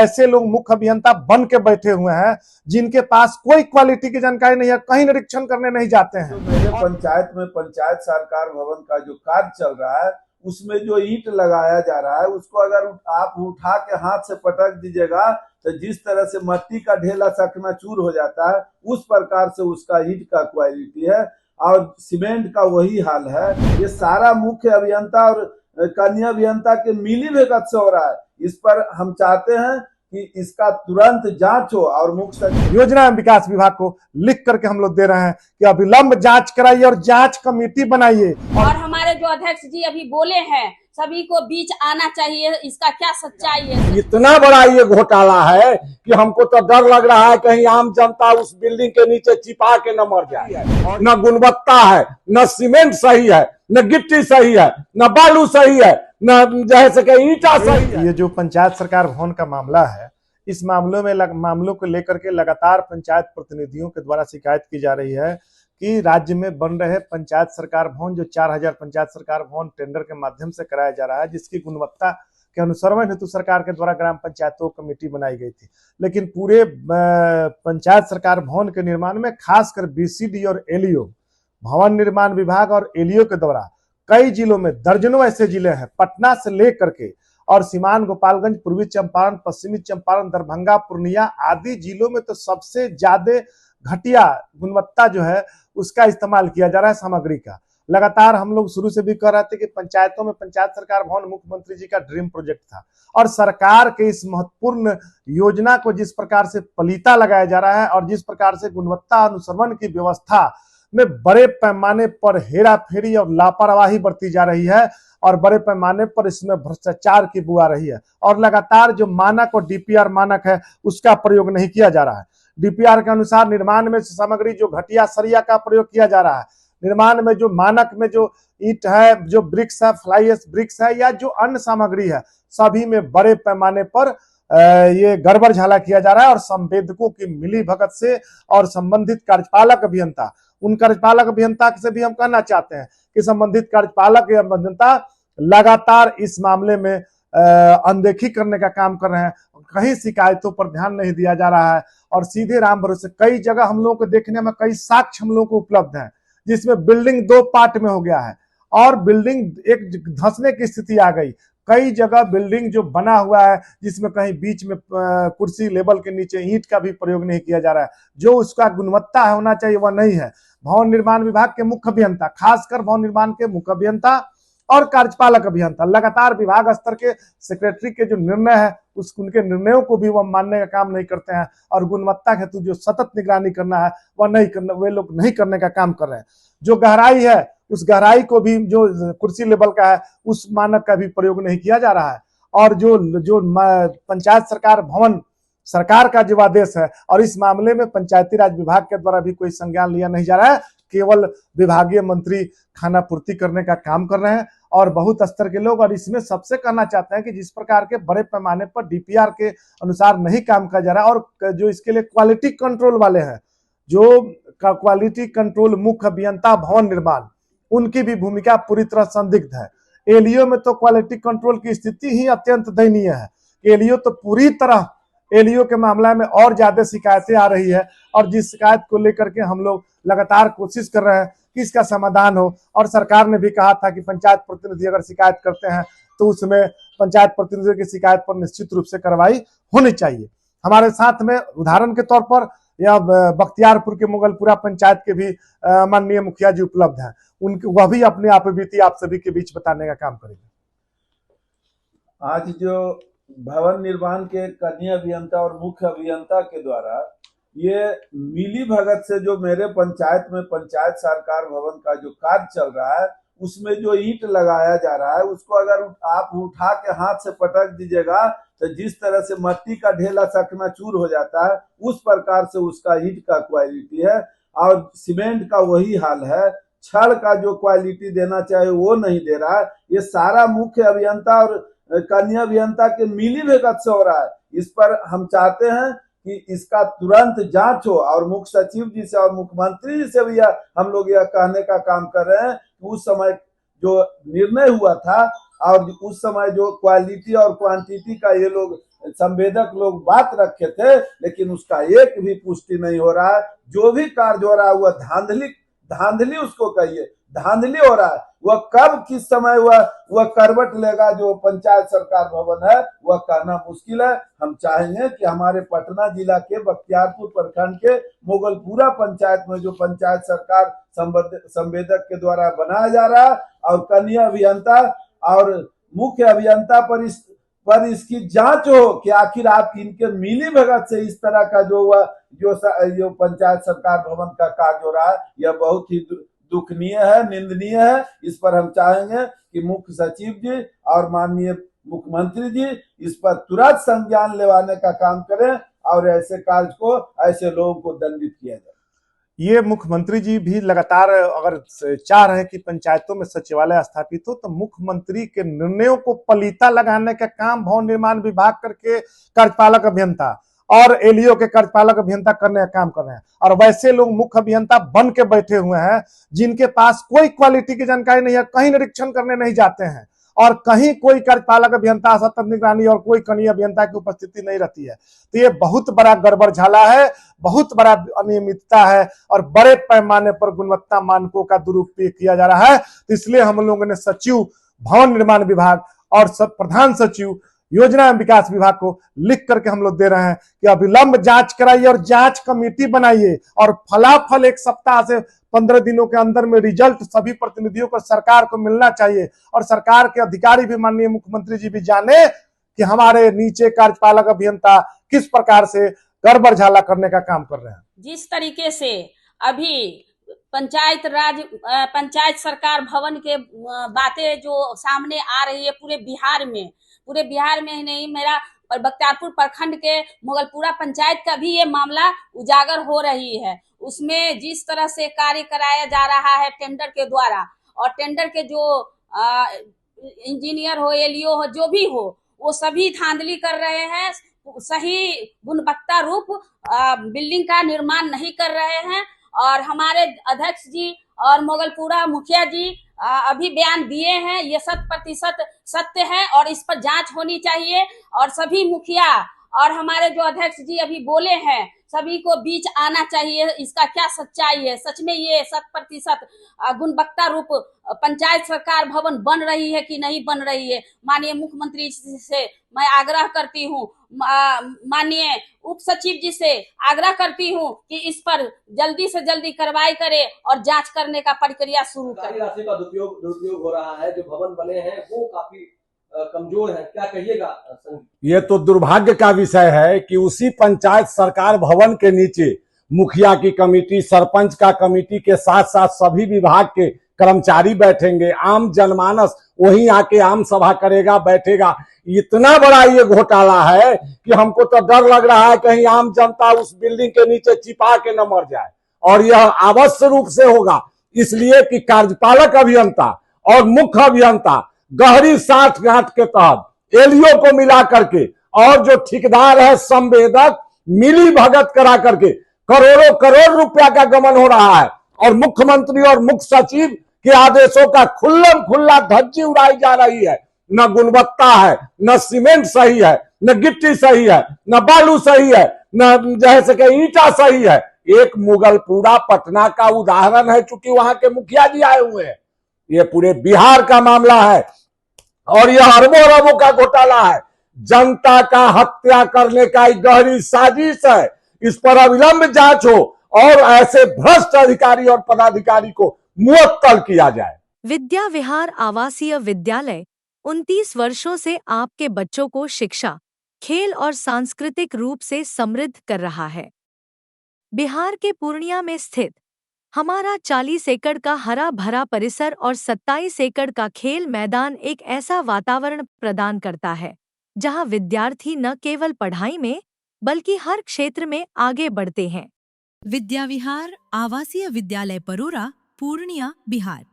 ऐसे लोग मुख्य अभियंता बन के बैठे हुए हैं जिनके पास कोई क्वालिटी की जानकारी नहीं है, कहीं निरीक्षण करने नहीं जाते हैं। तो मेरे पंचायत में पंचायत सरकार भवन का जो कार्य चल रहा है उसमें जो ईंट लगाया जा रहा है उसको अगर आप उठा के हाथ से पटक दीजिएगा तो जिस तरह से मिट्टी का ढेला चकनाचूर हो जाता है उस प्रकार से उसका ईंट का क्वालिटी है और सीमेंट का वही हाल है। ये सारा मुख्य अभियंता और कन्या अभियंता के मिली भगत से हो रहा है। इस पर हम चाहते हैं कि इसका तुरंत जांच हो और मुख्य योजना एवं विकास विभाग को लिख करके हम लोग दे रहे हैं कि अविलंब जांच कराइए और जांच कमेटी बनाइए। और हमारे जो अध्यक्ष जी अभी बोले हैं सभी को बीच आना चाहिए, इसका क्या सच्चाई है? इतना बड़ा ये घोटाला है कि हमको तो डर लग रहा है कहीं आम जनता उस बिल्डिंग के नीचे छिपा के न मर जाए। न गुणवत्ता है, न सीमेंट सही है, न गिट्टी सही है, न बालू सही है, न जैसे कि ईटा सही है। ये जो पंचायत सरकार भवन का मामला है, इस मामलों को लेकर के लगातार पंचायत प्रतिनिधियों के द्वारा शिकायत की जा रही है कि राज्य में बन रहे पंचायत सरकार भवन जो 4000 पंचायत सरकार भवन टेंडर के माध्यम से कराया जा रहा है, जिसकी गुणवत्ता के अनुसरण हेतु सरकार के द्वारा ग्राम पंचायतों कमेटी बनाई गई थी, लेकिन पूरे पंचायत सरकार भवन के निर्माण में खासकर बीसीडी और एलईओ भवन निर्माण विभाग और एलईओ के द्वारा कई जिलों में दर्जनों ऐसे जिले हैं, पटना से लेकर के और सीमान, गोपालगंज, पूर्वी चंपारण, पश्चिमी चंपारण, दरभंगा, पूर्णिया आदि जिलों में तो सबसे ज्यादा घटिया गुणवत्ता जो है उसका इस्तेमाल किया जा रहा है सामग्री का। लगातार हम लोग शुरू से भी कह रहे थे कि पंचायतों में पंचायत सरकार भवन मुख्यमंत्री जी का ड्रीम प्रोजेक्ट था और सरकार के इस महत्वपूर्ण योजना को जिस प्रकार से पलीता लगाया जा रहा है और जिस प्रकार से गुणवत्ता अनुश्रवण की व्यवस्था में बड़े पैमाने पर हेरा फेरी और लापरवाही बरती जा रही है और बड़े पैमाने पर इसमें भ्रष्टाचार की बू आ रही है और लगातार जो मानक और डीपीआर मानक है उसका प्रयोग नहीं किया जा रहा है। डीपीआर के अनुसार निर्माण में सामग्री जो घटिया सरिया का प्रयोग किया जा रहा है, निर्माण में जो मानक में जो ईंट है, जो ब्रिक्स है, फ्लाई एश ब्रिक्स है या जो अन्य सामग्री है, सभी में बड़े पैमाने पर ये गड़बड़ झाला किया जा रहा है और संवेदकों की मिली भगत से और संबंधित कार्यपालक अभियंता, उन कार्यपालक अभियंता से भी हम कहना चाहते हैं कि संबंधित कार्यपालक अभियंता लगातार इस मामले में अनदेखी करने का काम कर रहे हैं। कहीं शिकायतों पर ध्यान नहीं दिया जा रहा है और सीधे राम भरोसे कई जगह हम लोगों को देखने में कई साक्ष्य हम लोगों को उपलब्ध है जिसमें बिल्डिंग 2 पार्ट में हो गया है और बिल्डिंग एक धंसने की स्थिति आ गई। कई जगह बिल्डिंग जो बना हुआ है जिसमें कहीं बीच में कुर्सी लेवल के नीचे ईंट का भी प्रयोग नहीं किया जा रहा है, जो उसका गुणवत्ता होना चाहिए वह नहीं है। भवन निर्माण विभाग के मुख्य अभियंता, खासकर भवन निर्माण के मुख्य अभियंता और कार्यपालक अभियंता लगातार विभाग स्तर के सेक्रेटरी के जो निर्णय है उनके निर्णयों को भी वह मानने का काम नहीं करते हैं और गुणवत्ता हेतु जो सतत निगरानी करना है वह नहीं करना, वे लोग नहीं करने का काम कर रहे हैं। जो गहराई है उस गहराई को भी जो कुर्सी लेवल का है उस मानक का भी प्रयोग नहीं किया जा रहा है और जो पंचायत सरकार भवन सरकार का जो आदेश है और इस मामले में पंचायती राज विभाग के द्वारा भी कोई संज्ञान लिया नहीं जा रहा है, केवल विभागीय मंत्री खाना पूर्ति करने का काम कर रहे हैं और बहुत स्तर के लोग। और इसमें सबसे कहना चाहते हैं कि जिस प्रकार के बड़े पैमाने पर डीपीआर के अनुसार नहीं काम किया जा रहा है और जो इसके लिए क्वालिटी कंट्रोल वाले हैं, जो क्वालिटी कंट्रोल मुख्य अभियंता भवन निर्माण, उनकी भी भूमिका पूरी तरह संदिग्ध है। एलईओ में तो क्वालिटी कंट्रोल की स्थिति ही अत्यंत दयनीय है। एलईओ तो पूरी तरह एलईओ के मामला में और ज्यादा शिकायतें आ रही है और जिस शिकायत को लेकर के हम लोग लगातार कोशिश कर रहे हैं कि इसका समाधान हो और सरकार ने भी कहा था कि पंचायत प्रतिनिधि अगर शिकायत करते हैं तो उसमें पंचायत प्रतिनिधियों की शिकायत पर निश्चित रूप से कार्रवाई होनी चाहिए। हमारे साथ में उदाहरण के तौर पर या बख्तियारपुर के मुगलपुरा पंचायत के भी माननीय मुखिया जी उपलब्ध हैं, उनकी वह भी अपनी आप बीती आप सभी के बीच बताने का काम करेंगे। आज जो भवन निर्माण के कन्या अभियंता और मुख्य अभियंता के द्वारा ये मिली भगत से जो मेरे पंचायत में पंचायत सरकार भवन का जो कार्य चल रहा है उसमें जो ईंट लगाया जा रहा है उसको अगर आप उठा के हाथ से पटक दीजिएगा तो जिस तरह से मिट्टी का ढेला चकनाचूर हो जाता है उस प्रकार से उसका ईंट का क्वालिटी है और सीमेंट का वही हाल है। छड़ का जो क्वालिटी देना चाहिए वो नहीं दे रहा है। ये सारा मुख्य अभियंता और कन्या अभियंता के मिली भगत से हो रहा है। इस पर हम चाहते हैं कि इसका तुरंत जांच हो और मुख्य सचिव जी से और मुख्यमंत्री जी से भी हम लोग यह कहने का काम कर रहे हैं कि उस समय जो निर्णय हुआ था और उस समय जो क्वालिटी और क्वांटिटी का ये लोग संवेदक लोग बात रखे थे, लेकिन उसका एक भी पुष्टि नहीं हो रहा है। जो भी कार्य हो रहा है वह धांधली उसको कहिए, धांधली हो रहा है। वह कब किस समय वह करवट लेगा जो पंचायत सरकार भवन है, वह कहना मुश्किल है। हम चाहेंगे कि हमारे पटना जिला के बख्तियारपुर प्रखंड के मोगलपुरा पंचायत में जो पंचायत सरकार संवेदक के द्वारा बनाया जा रहा है और कनीय अभियंता और मुख्य अभियंता पर इसकी जांच हो कि आखिर आप इनके मिली भगत से इस तरह का जो पंचायत सरकार भवन का कार्य हो रहा है, यह बहुत ही दुखनीय है, निंदनीय है। इस पर हम चाहेंगे कि मुख्य सचिव जी और माननीय मुख्यमंत्री जी इस पर तुरंत संज्ञान लेवाने का काम करें और ऐसे कार्य को, ऐसे लोगों को दंडित किया जाए। ये मुख्यमंत्री जी भी लगातार अगर चाह रहे हैं कि पंचायतों में सचिवालय स्थापित हो, तो मुख्यमंत्री के निर्णयों को पलीता लगाने का काम भवन निर्माण विभाग करके कार्यपालक अभियंता और एलईओ के कार्यपालक अभियंता करने का काम कर रहे हैं। और वैसे लोग मुख्य अभियंता बन के बैठे हुए हैं जिनके पास कोई क्वालिटी की जानकारी नहीं है, कहीं निरीक्षण करने नहीं जाते हैं और कहीं कोई कार्यपालक अभियंता, सतत निगरानी और कोई कनीय अभियंता की उपस्थिति नहीं रहती है। तो ये बहुत बड़ा गड़बड़ झाला है, बहुत बड़ा अनियमितता है और बड़े पैमाने पर गुणवत्ता मानकों का दुरुपयोग किया जा रहा है। तो इसलिए हम लोगों ने सचिव भवन निर्माण विभाग और प्रधान सचिव योजना एवं विकास विभाग को लिख करके हम लोग दे रहे हैं कि अविलंब जांच कराइए और जांच कमेटी बनाइए और फलाफल 1 सप्ताह से 15 दिनों के अंदर में रिजल्ट सभी प्रतिनिधियों को सरकार को मिलना चाहिए और सरकार के अधिकारी भी, माननीय मुख्यमंत्री जी भी जाने कि हमारे नीचे कार्यपालक अभियंता किस प्रकार से गड़बड़ झाला करने का काम कर रहे हैं। जिस तरीके से अभी पंचायत सरकार भवन के बातें जो सामने आ रही है पूरे बिहार में ही नहीं, मेरा बख्तियारपुर प्रखंड के मोगलपुरा पंचायत का भी ये मामला उजागर हो रही है। उसमें जिस तरह से कार्य कराया जा रहा है टेंडर के द्वारा, और टेंडर के जो इंजीनियर हो, एलईओ हो, जो भी हो, वो सभी धांधली कर रहे हैं, सही गुणवत्ता रूप बिल्डिंग का निर्माण नहीं कर रहे हैं। और हमारे अध्यक्ष जी और मोगलपुरा मुखिया जी अभी बयान दिए हैं, ये 100% सत्य है और इस पर जांच होनी चाहिए। और सभी मुखिया और हमारे जो अध्यक्ष जी अभी बोले हैं, सभी को बीच आना चाहिए, इसका क्या सच्चाई है, सच में ये 100% गुणवत्ता रूप पंचायत सरकार भवन बन रही है कि नहीं बन रही है। माननीय मुख्यमंत्री से मैं आग्रह करती हूँ, माननीय उप सचिव जी से आग्रह करती हूँ कि इस पर जल्दी से जल्दी कार्रवाई करे और जांच करने का प्रक्रिया शुरू करे। राशि का दुरुपयोग हो रहा है, जो भवन बने हैं वो काफी कमजोर है, क्या कहिएगा? ये तो दुर्भाग्य का विषय है कि उसी पंचायत सरकार भवन के नीचे मुखिया की कमेटी, सरपंच का कमेटी के साथ साथ सभी विभाग के कर्मचारी बैठेंगे, आम जनमानस वहीं आके आम सभा करेगा, बैठेगा। इतना बड़ा ये घोटाला है कि हमको तो डर लग रहा है कहीं आम जनता उस बिल्डिंग के नीचे छिपा के न मर जाए। और यह अवश्य रूप से होगा, इसलिए कि कार्यपालक अभियंता और मुख्य अभियंता गहरी साठगांठ के तहत एलईओ को मिला करके और जो ठेकेदार है संवेदक मिली भगत करा करके करोड़ों करोड़ रुपया का गमन हो रहा है। और मुख्यमंत्री और मुख्य सचिव के आदेशों का खुल्लम खुल्ला धज्जी उड़ाई जा रही है। न गुणवत्ता है, न सीमेंट सही है, न गिट्टी सही है, न बालू सही है, न जैसे कि ईटा सही है। एक मुगलपुरा पटना का उदाहरण है, चूंकि वहां के मुखिया जी आए हुए हैं। ये पूरे बिहार का मामला है और यह अरबों अरबों का घोटाला है। जनता का हत्या करने का एक गहरी साजिश है। इस पर अविलंब जांच हो और ऐसे भ्रष्ट अधिकारी और पदाधिकारी को मुअत्तल किया जाए। विद्या विहार आवासीय विद्यालय 29 वर्षों से आपके बच्चों को शिक्षा, खेल और सांस्कृतिक रूप से समृद्ध कर रहा है। बिहार के पूर्णिया में स्थित हमारा 40 एकड़ का हरा भरा परिसर और 27 एकड़ का खेल मैदान एक ऐसा वातावरण प्रदान करता है जहां विद्यार्थी न केवल पढ़ाई में बल्कि हर क्षेत्र में आगे बढ़ते हैं। विद्या विहार आवासीय विद्यालय परोरा, पूर्णिया, बिहार।